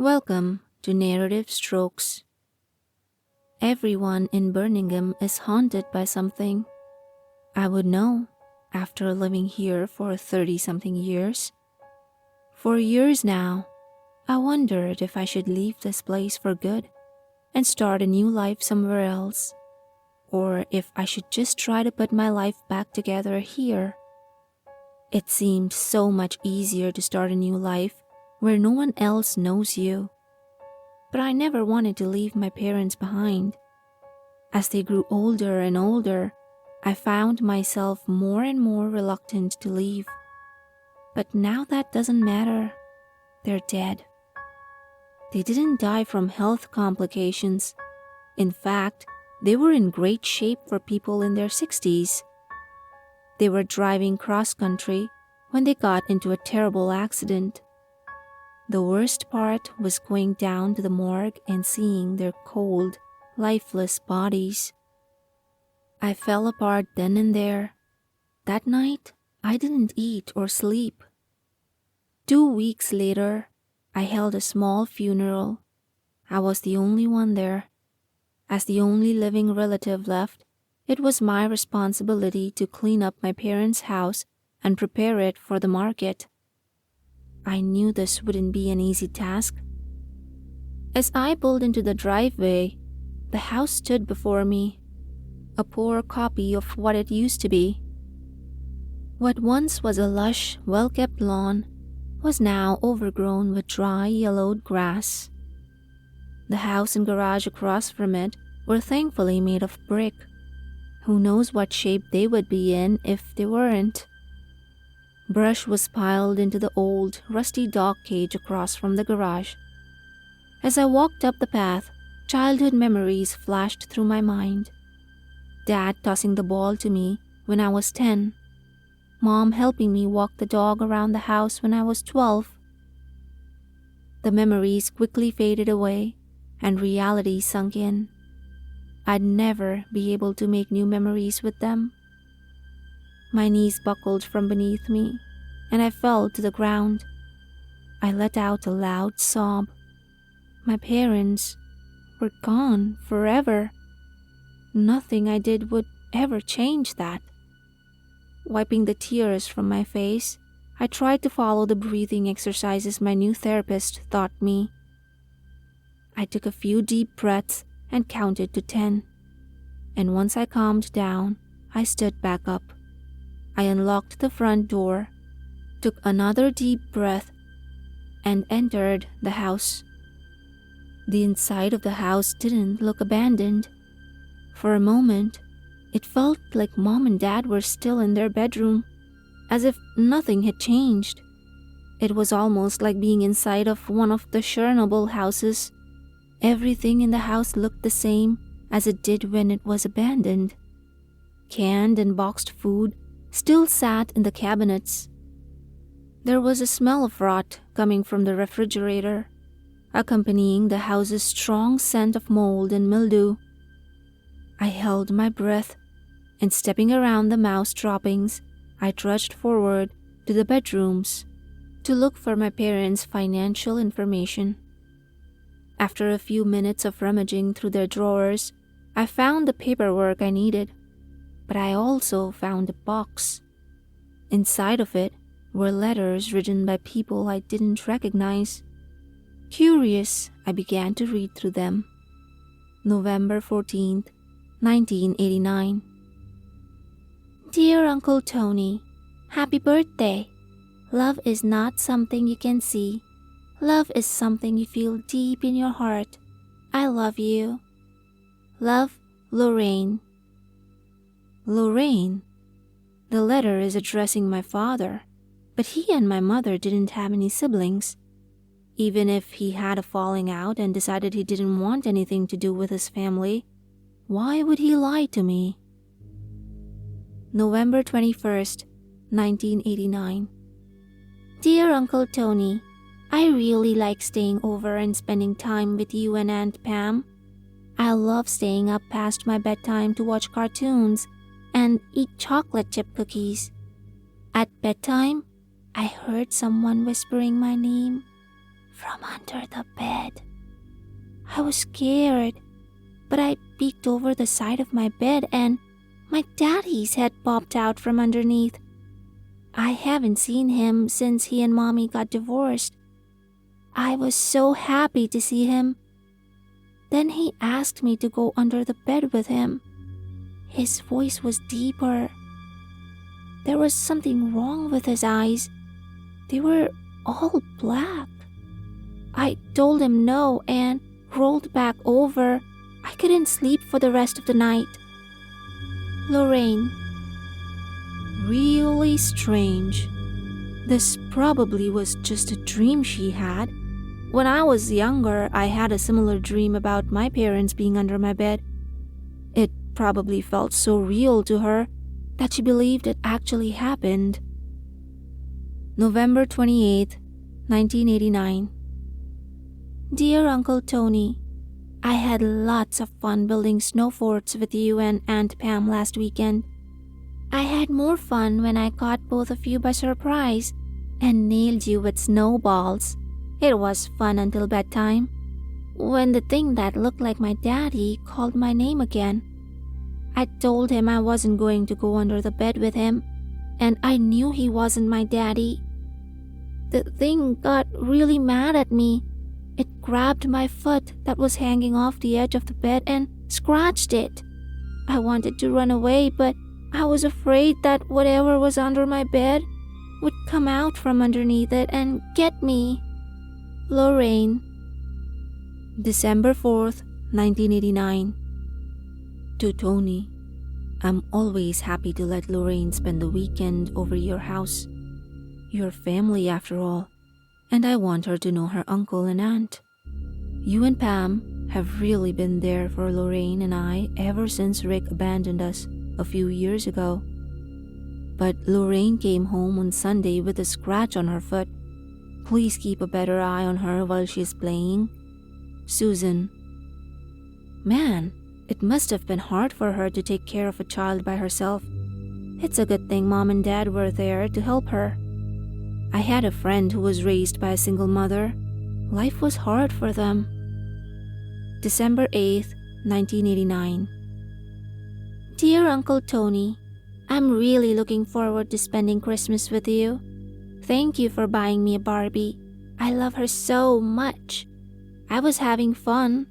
Welcome to Narrative Strokes. Everyone in Birmingham is haunted by something. I would know after living here for 30-something years. For years now, I wondered if I should leave this place for good and start a new life somewhere else, or if I should just try to put my life back together here. It seemed so much easier to start a new life where no one else knows you. But I never wanted to leave my parents behind. As they grew older and older, I found myself more and more reluctant to leave. But now that doesn't matter. They're dead. They didn't die from health complications. In fact, they were in great shape for people in their 60s. They were driving cross-country when they got into a terrible accident. The worst part was going down to the morgue and seeing their cold, lifeless bodies. I fell apart then and there. That night, I didn't eat or sleep. 2 weeks later, I held a small funeral. I was the only one there. As the only living relative left, it was my responsibility to clean up my parents' house and prepare it for the market. I knew this wouldn't be an easy task. As I pulled into the driveway, the house stood before me, a poor copy of what it used to be. What once was a lush, well-kept lawn was now overgrown with dry, yellowed grass. The house and garage across from it were thankfully made of brick. Who knows what shape they would be in if they weren't? Brush was piled into the old, rusty dog cage across from the garage. As I walked up the path, childhood memories flashed through my mind. Dad tossing the ball to me when I was 10. Mom helping me walk the dog around the house when I was 12. The memories quickly faded away and reality sunk in. I'd never be able to make new memories with them. My knees buckled from beneath me, and I fell to the ground. I let out a loud sob. My parents were gone forever. Nothing I did would ever change that. Wiping the tears from my face, I tried to follow the breathing exercises my new therapist taught me. I took a few deep breaths and counted to 10. And once I calmed down, I stood back up. I unlocked the front door, took another deep breath, and entered the house. The inside of the house didn't look abandoned. For a moment, it felt like Mom and Dad were still in their bedroom, as if nothing had changed. It was almost like being inside of one of the Chernobyl houses. Everything in the house looked the same as it did when it was abandoned. Canned and boxed food still sat in the cabinets. There was a smell of rot coming from the refrigerator, accompanying the house's strong scent of mold and mildew. I held my breath, and stepping around the mouse droppings, I trudged forward to the bedrooms to look for my parents' financial information. After a few minutes of rummaging through their drawers, I found the paperwork I needed. But I also found a box. Inside of it were letters written by people I didn't recognize. Curious, I began to read through them. November 14th, 1989. Dear Uncle Tony, happy birthday. Love is not something you can see. Love is something you feel deep in your heart. I love you. Love, Lorraine. Lorraine. The letter is addressing my father, but he and my mother didn't have any siblings. Even if he had a falling out and decided he didn't want anything to do with his family, why would he lie to me? November 21st, 1989. Dear Uncle Tony, I really like staying over and spending time with you and Aunt Pam. I love staying up past my bedtime to watch cartoons and eat chocolate chip cookies. At bedtime, I heard someone whispering my name. from under the bed. I was scared, but I peeked over the side of my bed and my daddy's head popped out from underneath. I haven't seen him since he and Mommy got divorced. I was so happy to see him. Then he asked me to go under the bed with him. His voice was deeper. There was something wrong with his eyes. They were all black. I told him no and rolled back over. I couldn't sleep for the rest of the night. Lorraine. Really strange. This probably was just a dream she had. When I was younger, I had a similar dream about my parents being under my bed. It probably felt so real to her that she believed it actually happened. November 28th, 1989. Dear Uncle Tony, I had lots of fun building snow forts with you and Aunt Pam last weekend. I had more fun when I caught both of you by surprise and nailed you with snowballs. It was fun until bedtime, when the thing that looked like my daddy called my name again. I told him I wasn't going to go under the bed with him, and I knew he wasn't my daddy. The thing got really mad at me. It grabbed my foot that was hanging off the edge of the bed and scratched it. I wanted to run away, but I was afraid that whatever was under my bed would come out from underneath it and get me. Lorraine. December 4th, 1989. To Tony, I'm always happy to let Lorraine spend the weekend over your house. Your family, after all, and I want her to know her uncle and aunt. You and Pam have really been there for Lorraine and I ever since Rick abandoned us a few years ago. But Lorraine came home on Sunday with a scratch on her foot. Please keep a better eye on her while she's playing. Susan. Man, it must have been hard for her to take care of a child by herself. It's a good thing Mom and Dad were there to help her. I had a friend who was raised by a single mother. Life was hard for them. December 8th, 1989. Dear Uncle Tony, I'm really looking forward to spending Christmas with you. Thank you for buying me a Barbie. I love her so much. I was having fun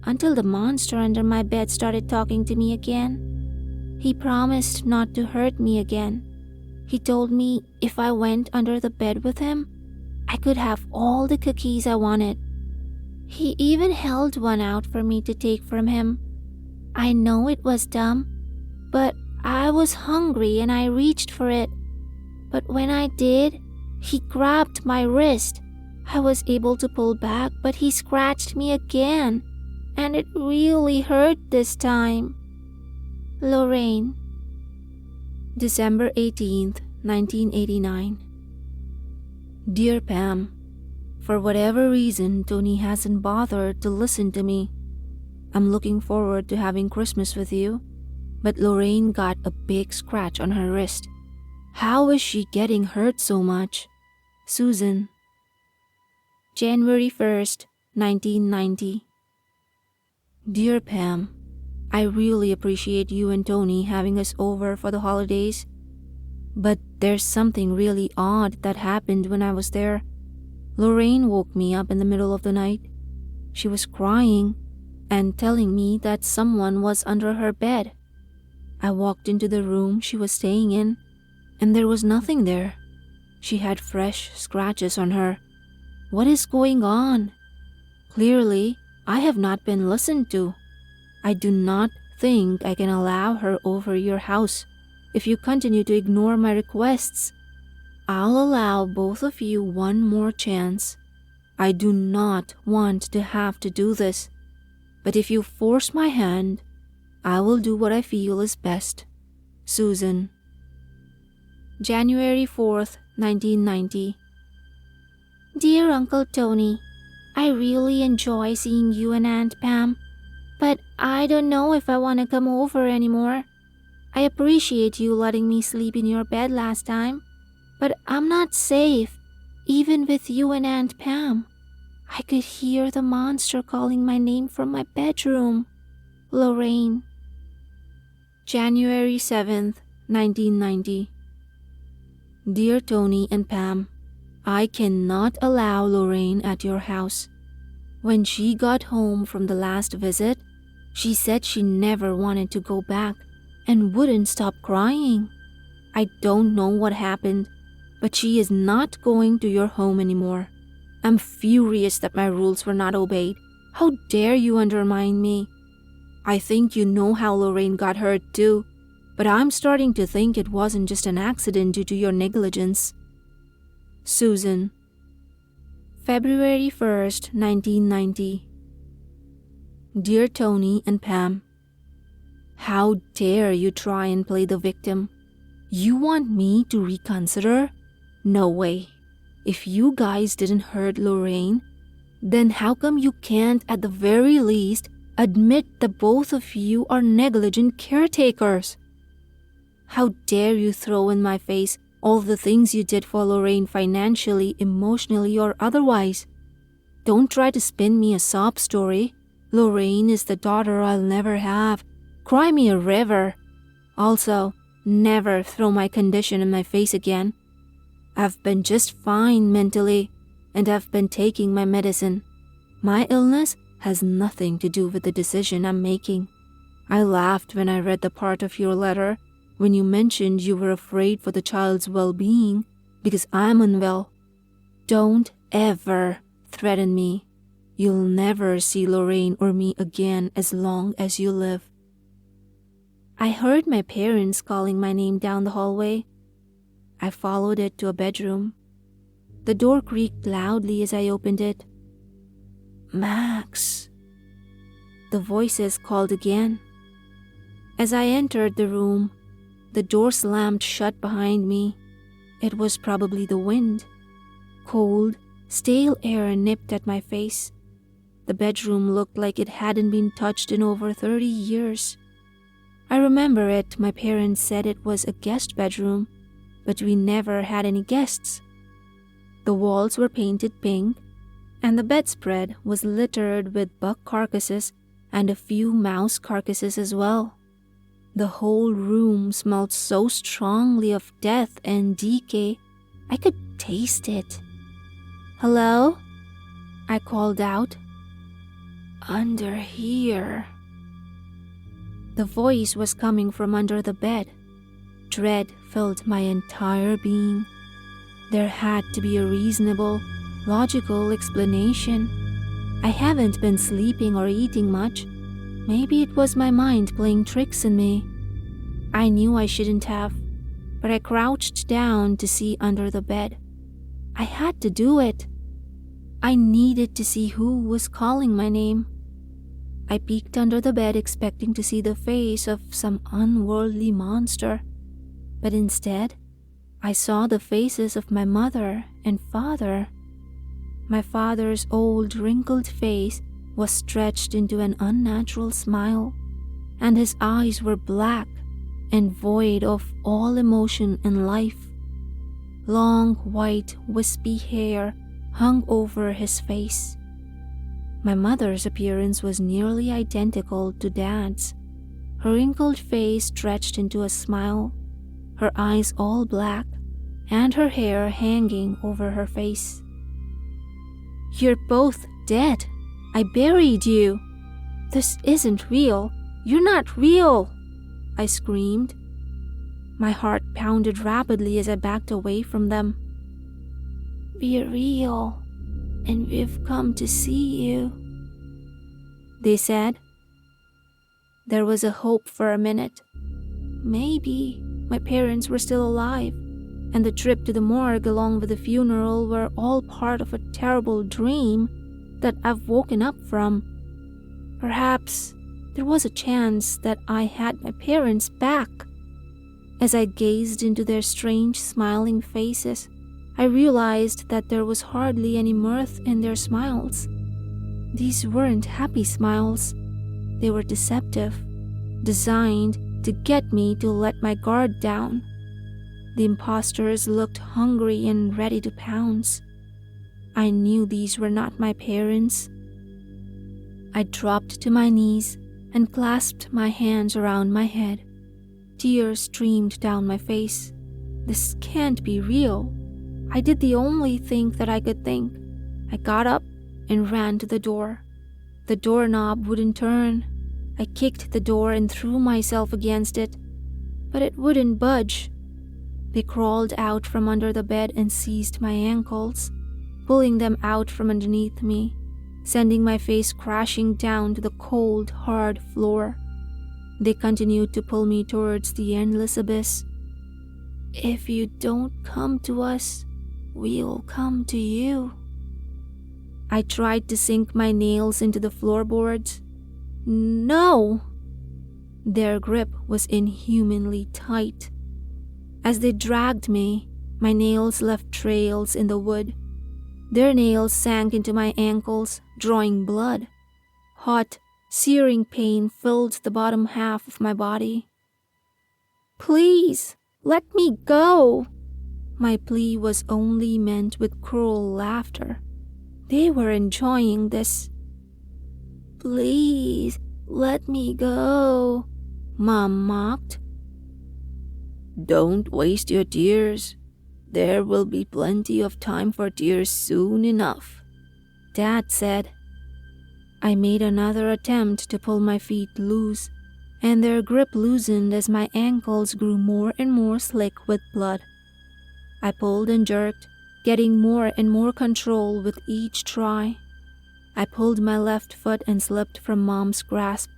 until the monster under my bed started talking to me again. He promised not to hurt me again. He told me if I went under the bed with him, I could have all the cookies I wanted. He even held one out for me to take from him. I know it was dumb, but I was hungry and I reached for it. But when I did, he grabbed my wrist. I was able to pull back, but he scratched me again, and it really hurt this time. Lorraine. December 18th, 1989. Dear Pam, for whatever reason, Tony hasn't bothered to listen to me. I'm looking forward to having Christmas with you, but Lorraine got a big scratch on her wrist. How is she getting hurt so much? Susan. January 1st, 1990. Dear Pam, I really appreciate you and Tony having us over for the holidays, but there's something really odd that happened when I was there. Lorraine woke me up in the middle of the night. She was crying and telling me that someone was under her bed. I walked into the room she was staying in, and there was nothing there. She had fresh scratches on her. What is going on? Clearly, I have not been listened to. I do not think I can allow her over your house if you continue to ignore my requests. I'll allow both of you one more chance. I do not want to have to do this, but if you force my hand, I will do what I feel is best. Susan. January 4th, 1990. Dear Uncle Tony, I really enjoy seeing you and Aunt Pam, but I don't know if I want to come over anymore. I appreciate you letting me sleep in your bed last time, but I'm not safe, even with you and Aunt Pam. I could hear the monster calling my name from my bedroom. Lorraine. January 7th, 1990. Dear Tony and Pam, I cannot allow Lorraine at your house. When she got home from the last visit, she said she never wanted to go back and wouldn't stop crying. I don't know what happened, but she is not going to your home anymore. I'm furious that my rules were not obeyed. How dare you undermine me? I think you know how Lorraine got hurt too, but I'm starting to think it wasn't just an accident due to your negligence. Susan. February 1st, 1990. Dear Tony and Pam, how dare you try and play the victim? You want me to reconsider? No way. If you guys didn't hurt Lorraine, then how come you can't at the very least admit that both of you are negligent caretakers? How dare you throw in my face all the things you did for Lorraine financially, emotionally, or otherwise? Don't try to spin me a sob story. Lorraine is the daughter I'll never have. Cry me a river. Also, never throw my condition in my face again. I've been just fine mentally, and I've been taking my medicine. My illness has nothing to do with the decision I'm making. I laughed when I read the part of your letter when you mentioned you were afraid for the child's well-being because I'm unwell. Don't ever threaten me. You'll never see Lorraine or me again as long as you live. I heard my parents calling my name down the hallway. I followed it to a bedroom. The door creaked loudly as I opened it. Max. The voices called again. As I entered the room, the door slammed shut behind me. It was probably the wind. Cold, stale air nipped at my face. The bedroom looked like it hadn't been touched in over 30 years. I remember it. My parents said it was a guest bedroom, but we never had any guests. The walls were painted pink, and the bedspread was littered with buck carcasses and a few mouse carcasses as well. The whole room smelled so strongly of death and decay, I could taste it. Hello? I called out. Under here. The voice was coming from under the bed. Dread filled my entire being. There had to be a reasonable, logical explanation. I haven't been sleeping or eating much. Maybe it was my mind playing tricks on me. I knew I shouldn't have, but I crouched down to see under the bed. I had to do it. I needed to see who was calling my name. I peeked under the bed expecting to see the face of some unworldly monster, but instead, I saw the faces of my mother and father. My father's old, wrinkled face was stretched into an unnatural smile, and his eyes were black and void of all emotion and life. Long, white, wispy hair hung over his face. My mother's appearance was nearly identical to Dad's. Her wrinkled face stretched into a smile, her eyes all black, and her hair hanging over her face. You're both dead. I buried you. This isn't real. You're not real, I screamed. My heart pounded rapidly as I backed away from them. Be real, and we've come to see you, they said. There was a hope for a minute. Maybe my parents were still alive, and the trip to the morgue along with the funeral were all part of a terrible dream that I've woken up from. Perhaps there was a chance that I had my parents back. As I gazed into their strange smiling faces, I realized that there was hardly any mirth in their smiles. These weren't happy smiles. They were deceptive, designed to get me to let my guard down. The imposters looked hungry and ready to pounce. I knew these were not my parents. I dropped to my knees and clasped my hands around my head. Tears streamed down my face. This can't be real. I did the only thing that I could think. I got up and ran to the door. The doorknob wouldn't turn. I kicked the door and threw myself against it, but it wouldn't budge. They crawled out from under the bed and seized my ankles, pulling them out from underneath me, sending my face crashing down to the cold, hard floor. They continued to pull me towards the endless abyss. If you don't come to us, we'll come to you. I tried to sink my nails into the floorboards. No! Their grip was inhumanly tight. As they dragged me, my nails left trails in the wood. Their nails sank into my ankles, drawing blood. Hot, searing pain filled the bottom half of my body. Please, let me go! My plea was only meant with cruel laughter. They were enjoying this. Please, let me go, Mom mocked. Don't waste your tears. There will be plenty of time for tears soon enough, Dad said. I made another attempt to pull my feet loose, and their grip loosened as my ankles grew more and more slick with blood. I pulled and jerked, getting more and more control with each try. I pulled my left foot and slipped from Mom's grasp.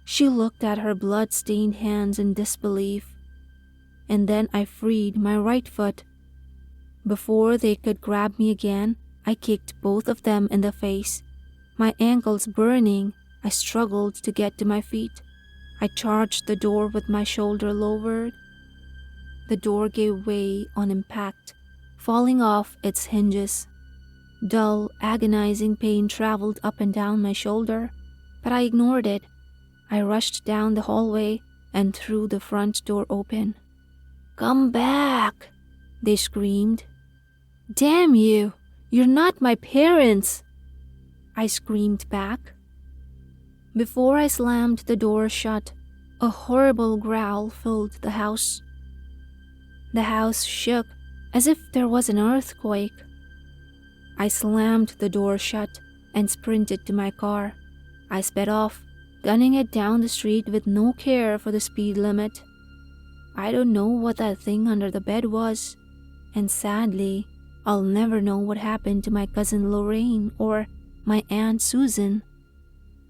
She looked at her blood-stained hands in disbelief. And then I freed my right foot. Before they could grab me again, I kicked both of them in the face. My ankles burning, I struggled to get to my feet. I charged the door with my shoulder lowered. The door gave way on impact, falling off its hinges. Dull, agonizing pain traveled up and down my shoulder, but I ignored it. I rushed down the hallway and threw the front door open. Come back, they screamed. Damn you, you're not my parents, I screamed back. Before I slammed the door shut, a horrible growl filled the house. The house shook as if there was an earthquake. I slammed the door shut and sprinted to my car. I sped off, gunning it down the street with no care for the speed limit. I don't know what that thing under the bed was, and sadly, I'll never know what happened to my cousin Lorraine or my Aunt Susan.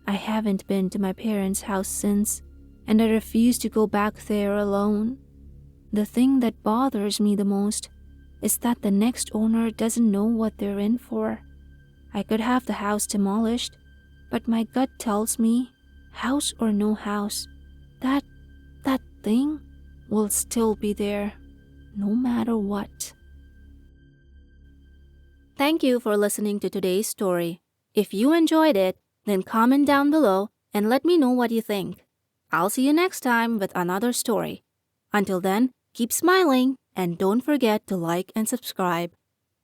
I haven't been to my parents' house since, and I refuse to go back there alone. The thing that bothers me the most is that the next owner doesn't know what they're in for. I could have the house demolished, but my gut tells me, house or no house, that thing will still be there, no matter what. Thank you for listening to today's story. If you enjoyed it, then comment down below and let me know what you think. I'll see you next time with another story. Until then, keep smiling and don't forget to like and subscribe.